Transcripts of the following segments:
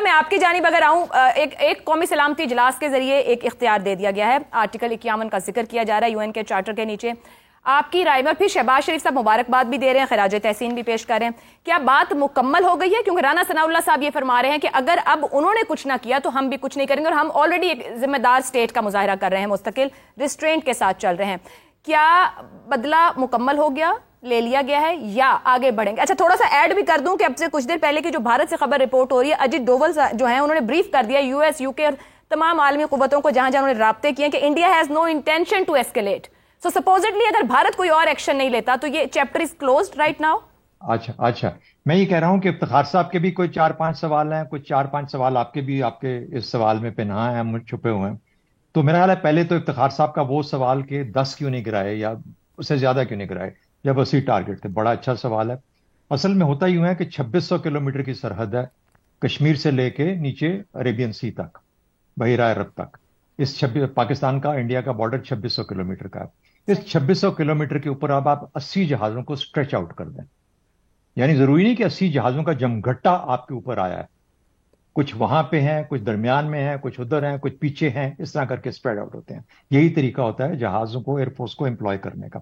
میں آپ کی جانب اگر آؤں، ایک قومی سلامتی اجلاس کے ذریعے ایک اختیار دے دیا گیا ہے، آرٹیکل 51 کا ذکر کیا جا رہا ہے یو این کے چارٹر کے نیچے. آپ کی رائے میں پھر شہباز شریف صاحب مبارکباد بھی دے رہے ہیں، خراج تحسین بھی پیش کر رہے ہیں. کیا بات مکمل ہو گئی ہے؟ کیونکہ رانا ثناء اللہ صاحب یہ فرما رہے ہیں کہ اگر اب انہوں نے کچھ نہ کیا تو ہم بھی کچھ نہیں کریں گے، اور ہم آلریڈی ایک ذمہ دار اسٹیٹ کا مظاہرہ کر رہے ہیں، مستقل ریسٹرینٹ کے ساتھ چل رہے ہیں. کیا بدلہ مکمل ہو گیا، لے لیا گیا ہے، یا آگے بڑھیں گے؟ اچھا، تھوڑا سا ایڈ بھی کر دوں کہ اب سے کچھ دیر پہلے کی جو بھارت سے خبر رپورٹ ہو رہی ہے، اجت ڈوول جو ہیں انہوں نے بریف کر دیا یو ایس، یو کے اور تمام عالمی قوتوں کو جہاں جہاں انہوں نے رابطے کیے کہ India has no intention to escalate. So supposedly اگر بھارت کوئی اور ایکشن نہیں لیتا تو یہ chapter is closed right now. اچھا میں یہ کہہ رہا ہوں کہ افتخار صاحب کے بھی کوئی 4-5 سوال ہیں، کچھ 4-5 سوال آپ کے بھی، آپ کے اس سوال میں پنہاں ہیں، چھپے ہوئے ہیں. تو میرا خیال ہے پہلے تو افتخار صاحب کا وہ سوال کہ 10 کیوں نہیں گرائے یا اس سے زیادہ کیوں نہیں گرائے جب 80 ٹارگٹ تھے، بڑا اچھا سوال ہے. اصل میں ہوتا یوں ہے کہ 2600 کلومیٹر کی سرحد ہے کشمیر سے لے کے نیچے عربین سی تک، بحیرہ عرب تک. پاکستان کا انڈیا کا بارڈر 2600 کلومیٹر کا ہے. اس 2600 کلومیٹر کے اوپر اب آپ 80 جہازوں کو اسٹریچ آؤٹ کر دیں. یعنی ضروری نہیں کہ 80 جہازوں کا جمگھٹا آپ کے اوپر آیا ہے، کچھ وہاں پہ ہیں، کچھ درمیان میں ہیں، کچھ ادھر ہیں، کچھ پیچھے ہیں، اس طرح کر کے اسپریڈ آؤٹ ہوتے ہیں. یہی طریقہ ہوتا ہے جہازوں کو، ایئر فورس کو امپلوائے کرنے کا.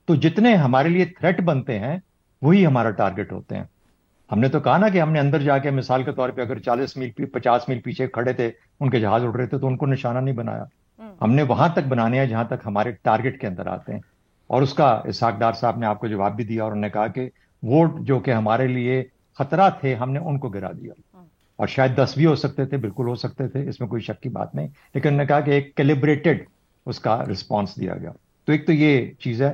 تو جتنے ہمارے لیے تھریٹ بنتے ہیں وہی ہمارا ٹارگٹ ہوتے ہیں. ہم نے تو کہا نا کہ ہم نے اندر جا کے مثال کے طور پہ اگر 40 میل 50 میل پیچھے کھڑے تھے، ان کے جہاز اڑ رہے تھے، تو ان کو نشانہ نہیں بنایا. ہم نے وہاں تک بنانے ہیں جہاں تک ہمارے ٹارگٹ کے اندر آتے ہیں. اور اس کا اسحاق ڈار صاحب نے آپ کو جواب بھی دیا، اور انہوں نے کہا کہ وہ جو کہ ہمارے لیے خطرہ تھے ہم نے ان کو گرا دیا. اور شاید 10 بھی ہو سکتے تھے، بالکل ہو سکتے تھے، اس میں کوئی شک کی بات نہیں. لیکن انہوں نے کہا کہ ایک کیلیبریٹڈ اس کا رسپانس دیا گیا. تو ایک تو یہ چیز ہے.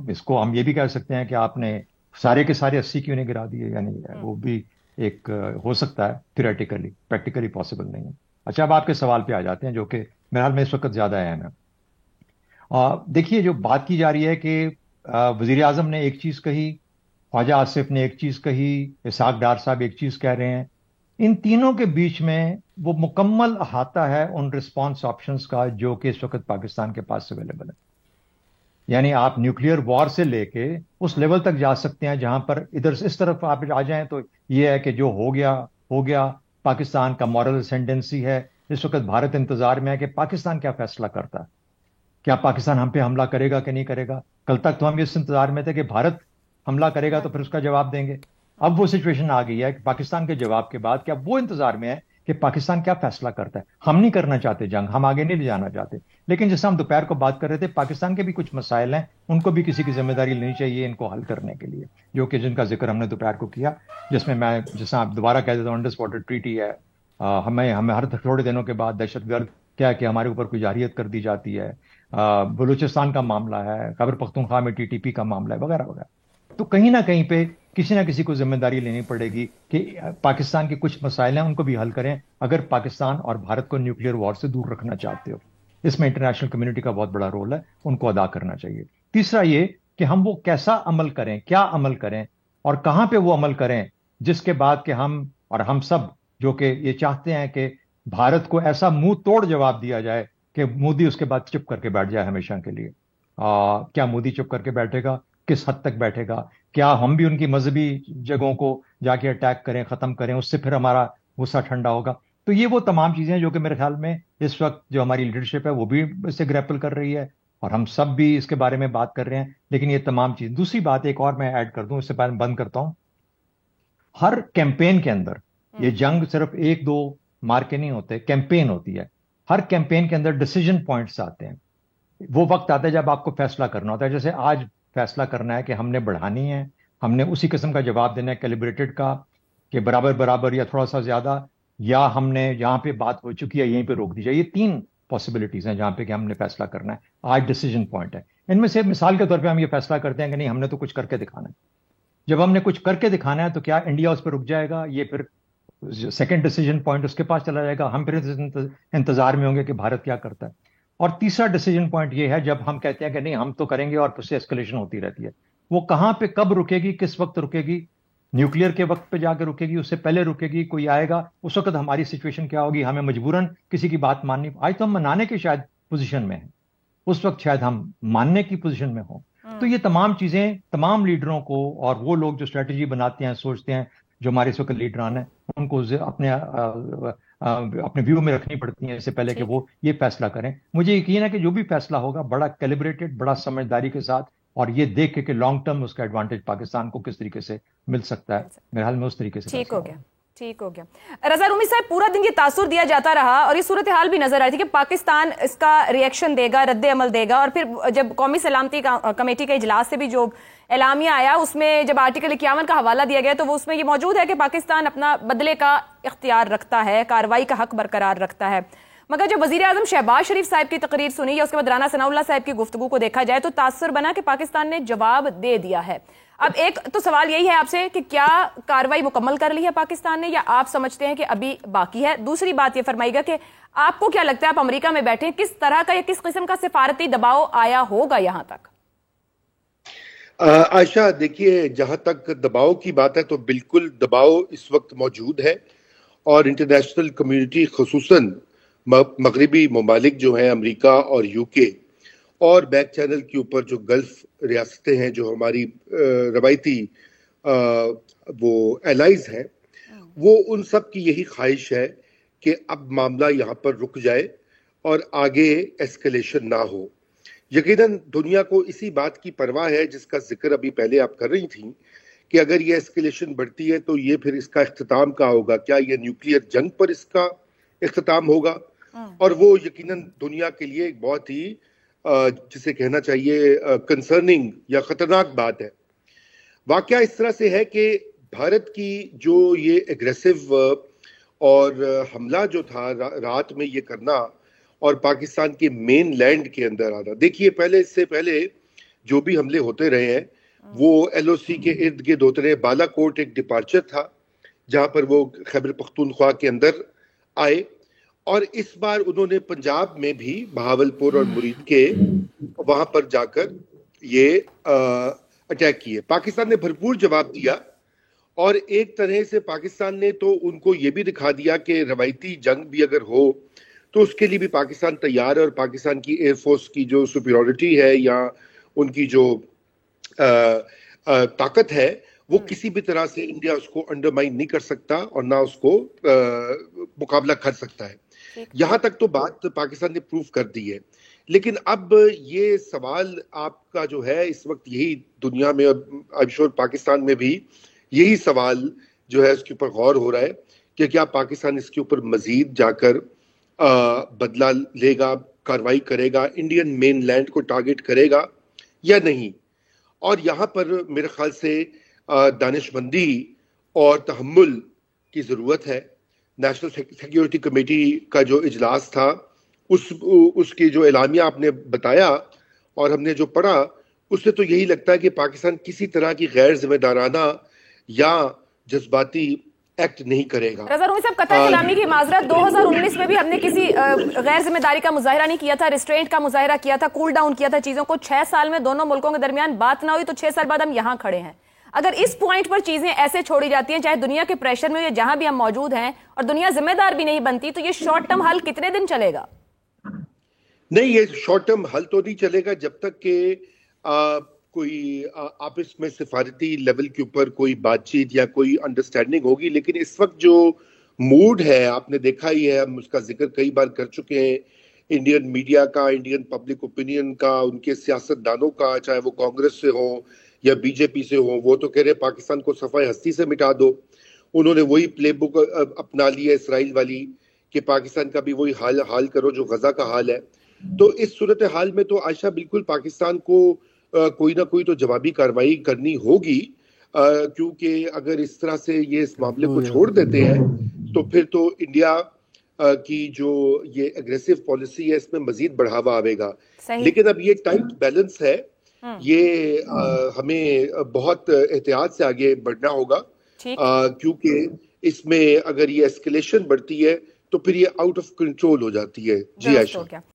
اس کو ہم یہ بھی کہہ سکتے ہیں کہ آپ نے سارے کے سارے 80 کیوں نہیں گرا دیے، یعنی وہ بھی ایک ہو سکتا ہے تھیوریٹیکلی، پریکٹیکلی پاسبل نہیں ہے. اچھا، اب آپ کے سوال پہ آ جاتے ہیں جو کہ میرے حال میں اس وقت زیادہ اہم ہے. دیکھیے، جو بات کی جا رہی ہے کہ وزیر اعظم نے ایک چیز کہی، خواجہ آصف نے ایک چیز کہی، اسحاق ڈار صاحب ایک چیز کہہ رہے ہیں. ان تینوں کے بیچ میں وہ مکمل احاطہ ہے ان رسپانس آپشنز کا جو کہ اس وقت پاکستان کے پاس اویلیبل ہے. یعنی آپ نیوکلیئر وار سے لے کے اس لیول تک جا سکتے ہیں جہاں پر ادھر اس طرف آپ آ جائیں تو یہ ہے کہ جو ہو گیا. پاکستان کا مورل اسینڈنسی ہے. اس وقت بھارت انتظار میں ہے کہ پاکستان کیا فیصلہ کرتا ہے. کیا پاکستان ہم پہ حملہ کرے گا کہ نہیں کرے گا؟ کل تک تو ہم اس انتظار میں تھے کہ بھارت حملہ کرے گا تو پھر اس کا جواب دیں گے. اب وہ سچویشن آ گئی ہے کہ پاکستان کے جواب کے بعد کیا وہ انتظار میں ہے کہ پاکستان کیا فیصلہ کرتا ہے. ہم نہیں کرنا چاہتے جنگ، ہم آگے نہیں لے جانا چاہتے. لیکن جیسے ہم دوپہر کو بات کر رہے تھے، پاکستان کے بھی کچھ مسائل ہیں، ان کو بھی کسی کی ذمہ داری لینی چاہیے ان کو حل کرنے کے لیے، جو کہ جن کا ذکر ہم نے دوپہر کو کیا، جس میں جیسے آپ دوبارہ کہہ دیتا ہوں، انڈس واٹر ٹریٹی ہے. ہمیں ہر تھوڑے دنوں کے بعد دہشت گرد کیا کہ ہمارے اوپر کوئی جارحیت کر دی جاتی ہے. بلوچستان کا معاملہ ہے، خیبر پختونخوا میں TTP کا معاملہ ہے، وغیرہ وغیرہ. تو کہیں نہ کہیں پہ کسی نہ کسی کو ذمہ داری لینی پڑے گی کہ پاکستان کے کچھ مسائل ہیں ان کو بھی حل کریں اگر پاکستان اور بھارت کو نیوکلیئر وار سے دور رکھنا چاہتے ہو. اس میں انٹرنیشنل کمیونٹی کا بہت بڑا رول ہے، ان کو ادا کرنا چاہیے. تیسرا یہ کہ ہم وہ کیسا عمل کریں، کیا عمل کریں اور کہاں پہ وہ عمل کریں جس کے بعد کہ ہم اور ہم سب جو کہ یہ چاہتے ہیں کہ بھارت کو ایسا منہ توڑ جواب دیا جائے کہ مودی اس کے بعد چپ کر کے بیٹھ جائے ہمیشہ کے لیے. کیا مودی چپ کر کے بیٹھے گا؟ کس حد تک بیٹھے گا؟ کیا ہم بھی ان کی مذہبی جگہوں کو جا کے اٹیک کریں، ختم کریں، اس سے پھر ہمارا غصہ ٹھنڈا ہوگا؟ تو یہ وہ تمام چیزیں جو کہ میرے خیال میں اس وقت جو ہماری لیڈرشپ ہے وہ بھی اس سے گریپل کر رہی ہے اور ہم سب بھی اس کے بارے میں بات کر رہے ہیں. لیکن یہ تمام چیز، دوسری بات ایک اور میں ایڈ کر دوں، اس سے پہلے بند کرتا ہوں. ہر کیمپین کے اندر یہ جنگ صرف 1-2 مارکے نہیں ہوتے، کیمپین ہوتی ہے. ہر کیمپین کے اندر ڈیسیجن پوائنٹس آتے ہیں. وہ وقت آتا ہے جب آپ کو فیصلہ کرنا ہوتا ہے. جیسے آج فیصلہ کرنا ہے کہ ہم نے بڑھانی ہے، ہم نے اسی قسم کا جواب دینا ہے کیلیبریٹڈ کا کہ برابر یا تھوڑا سا زیادہ، یا ہم نے یہاں پہ بات ہو چکی ہے یہیں پہ روک دی جائے. یہ 3 پاسبلٹیز ہیں جہاں پہ کہ ہم نے فیصلہ کرنا ہے. آج ڈیسیجن پوائنٹ ہے. ان میں سے مثال کے طور پہ ہم یہ فیصلہ کرتے ہیں کہ نہیں، ہم نے تو کچھ کر کے دکھانا ہے. جب ہم نے کچھ کر کے دکھانا ہے تو کیا انڈیا اس پہ رک جائے گا؟ یہ پھر سیکنڈ ڈیسیجن پوائنٹ اس کے پاس چلا جائے گا. ہم پھر انتظار میں ہوں گے کہ بھارت کیا کرتا ہے. اور تیسرا ڈیسیجن پوائنٹ یہ ہے جب ہم کہتے ہیں کہ نہیں ہم تو کریں گے اور پھر سے اسکلیشن ہوتی رہتی ہے. وہ کہاں پہ کب رکے گی، کس وقت رکے گی؟ نیوکلیئر کے وقت پہ جا کے رکے گی، اس سے پہلے رکے گی؟ کوئی آئے گا اس وقت ہماری سچویشن کیا ہوگی؟ ہمیں مجبوراً کسی کی بات ماننی. آج تو ہم منانے کی شاید پوزیشن میں ہیں، اس وقت شاید ہم ماننے کی پوزیشن میں ہوں. تو یہ تمام چیزیں تمام لیڈروں کو اور وہ لوگ جو اسٹریٹجی بناتے ہیں، سوچتے ہیں، جو ہمارے اس وقت لیڈران ہیں ان کو اپنے ویو میں رکھنی پڑتی ہیں اس سے پہلے کہ وہ یہ فیصلہ کریں. مجھے یقین ہے کہ جو بھی فیصلہ ہوگا بڑا کیلیبریٹڈ، بڑا سمجھداری کے ساتھ، اور یہ دیکھ کے کہ لانگ ٹرم اس کا ایڈوانٹیج پاکستان کو کس طریقے سے مل سکتا ہے، میرے حال میں اس طریقے سے. ٹھیک ہو گیا. رضا رومی صاحب، پورا دن یہ تاثر دیا جاتا رہا اور یہ صورتحال بھی نظر آئی تھی کہ پاکستان اس کا ریئیکشن دے گا، رد عمل دے گا، اور پھر جب قومی سلامتی کمیٹی کے اجلاس سے بھی جو اعلامیہ آیا اس میں جب آرٹیکل 51 کا حوالہ دیا گیا تو وہ اس میں یہ موجود ہے کہ پاکستان اپنا بدلے کا اختیار رکھتا ہے، کارروائی کا حق برقرار رکھتا ہے. مگر جب وزیر اعظم شہباز شریف صاحب کی تقریر سنی یا اس کے بعد رانا ثناء اللہ صاحب کی گفتگو کو دیکھا جائے تو تاثر بنا کہ پاکستان نے جواب دے دیا ہے. اب ایک تو سوال یہی ہے آپ سے کہ کیا کارروائی مکمل کر لی ہے پاکستان نے یا آپ سمجھتے ہیں کہ ابھی باقی ہے؟ دوسری بات یہ فرمائیے گا کہ آپ کو کیا لگتا ہے، آپ امریکہ میں بیٹھے، کس طرح کا یا کس قسم کا سفارتی دباؤ آیا ہوگا یہاں تک؟ عائشہ دیکھیے، جہاں تک دباؤ کی بات ہے تو بالکل دباؤ اس وقت موجود ہے، اور انٹرنیشنل کمیونٹی خصوصاً مغربی ممالک جو ہیں امریکہ اور یو کے اور بیک چینل کے اوپر جو گلف ریاستیں ہیں جو ہماری روایتی وہ الائز ہیں، وہ ان سب کی یہی خواہش ہے کہ اب معاملہ یہاں پر رک جائے اور آگے ایسکیلیشن نہ ہو. یقیناً دنیا کو اسی بات کی پرواہ ہے جس کا ذکر ابھی پہلے آپ کر رہی تھیں کہ اگر یہ ایسکیلیشن بڑھتی ہے تو یہ پھر اس کا اختتام کیا ہوگا، کیا یہ نیوکلیئر جنگ پر اس کا اختتام ہوگا؟ اور وہ یقیناً دنیا کے لیے ایک بہت ہی جسے کہنا چاہیے کنسرننگ یا خطرناک بات ہے. واقعہ اس طرح سے ہے کہ بھارت کی جو یہ اگریسو اور حملہ جو تھا رات میں یہ کرنا اور پاکستان کے مین لینڈ کے اندر آنا، دیکھیے پہلے اس سے پہلے جو بھی حملے ہوتے رہے ہیں وہ ایل او سی کے ارد گرد ہوتے رہے. بالا کوٹ ایک ڈپارچر تھا جہاں پر وہ خیبر پختونخوا کے اندر آئے، اور اس بار انہوں نے پنجاب میں بھی بہاولپور اور مرید کے وہاں پر جا کر یہ اٹیک کیے. پاکستان نے بھرپور جواب دیا، اور ایک طرح سے پاکستان نے تو ان کو یہ بھی دکھا دیا کہ روایتی جنگ بھی اگر ہو تو اس کے لیے بھی پاکستان تیار ہے، اور پاکستان کی ایئر فورس کی جو سپیریورٹی ہے یا ان کی جو طاقت ہے وہ کسی بھی طرح سے انڈیا اس کو انڈرمائن نہیں کر سکتا اور نہ اس کو مقابلہ کر سکتا ہے. یہاں تک تو بات پاکستان نے پروف کر دی ہے. لیکن اب یہ سوال آپ کا جو ہے اس وقت یہی دنیا میں اور I'm sure پاکستان میں بھی یہی سوال جو ہے اس کے اوپر غور ہو رہا ہے کہ کیا پاکستان اس کے اوپر مزید جا کر بدلہ لے گا، کارروائی کرے گا، انڈین مین لینڈ کو ٹارگٹ کرے گا یا نہیں. اور یہاں پر میرے خیال سے دانش مندی اور تحمل کی ضرورت ہے. نیشنل سیکیورٹی کمیٹی کا جو اجلاس تھا اس کی جو اعلامیہ آپ نے بتایا اور ہم نے جو پڑھا اس سے تو یہی لگتا ہے کہ پاکستان کسی طرح کی غیر ذمہ دارانہ یا جذباتی ایکٹ نہیں کرے گا. رضا رومی صاحب، قطع کلامی کی معذرت، 2019 میں بھی ہم نے کسی غیر ذمہ داری کا مظاہرہ نہیں کیا تھا، ریسٹرینٹ کا مظاہرہ کیا تھا، کول ڈاؤن کیا تھا چیزوں کو. 6 سال میں دونوں ملکوں کے درمیان بات نہ ہوئی تو 6 سال بعد ہم یہاں کھڑے ہیں. اگر اس پوائنٹ پر چیزیں ایسے چھوڑی جاتی ہیں چاہے دنیا کے پریشر میں یا جہاں بھی ہم موجود ہیں اور دنیا ذمہ دار بھی نہیں بنتی، تو یہ شارٹ ٹرم حل کتنے دن چلے گا؟ نہیں، یہ شارٹ ٹرم حل تو نہیں چلے گا جب تک کہ کوئی آپس میں سفارتی لیول کے اوپر کوئی بات چیت یا کوئی انڈرسٹینڈنگ ہوگی. لیکن اس وقت جو موڈ ہے آپ نے دیکھا ہی ہے، ہم اس کا ذکر کئی بار کر چکے ہیں، انڈین میڈیا کا، انڈین پبلک اوپینین کا، ان کے سیاست دانوں کا، چاہے وہ کانگریس سے ہوں یا بی جے پی سے ہوں، وہ تو کہہ رہے پاکستان کو صفحہ ہستی سے مٹا دو. انہوں نے وہی پلے بک اپنا لی ہے اسرائیل والی کہ پاکستان کا بھی وہی حال کرو جو غزہ کا حال ہے. تو اس صورتحال میں تو عائشہ بالکل پاکستان کو کوئی نہ کوئی تو جوابی کارروائی کرنی ہوگی، کیونکہ اگر اس طرح سے یہ اس معاملے کو چھوڑ دیتے ہیں تو پھر تو انڈیا کی جو یہ اگریسو پالیسی ہے اس میں مزید بڑھاوا آئے گا. لیکن اب یہ ٹائٹ بیلنس ہے، یہ ہمیں بہت احتیاط سے آگے بڑھنا ہوگا، کیونکہ اس میں اگر یہ اسکیلیشن بڑھتی ہے تو پھر یہ آؤٹ آف کنٹرول ہو جاتی ہے. جی عائشہ.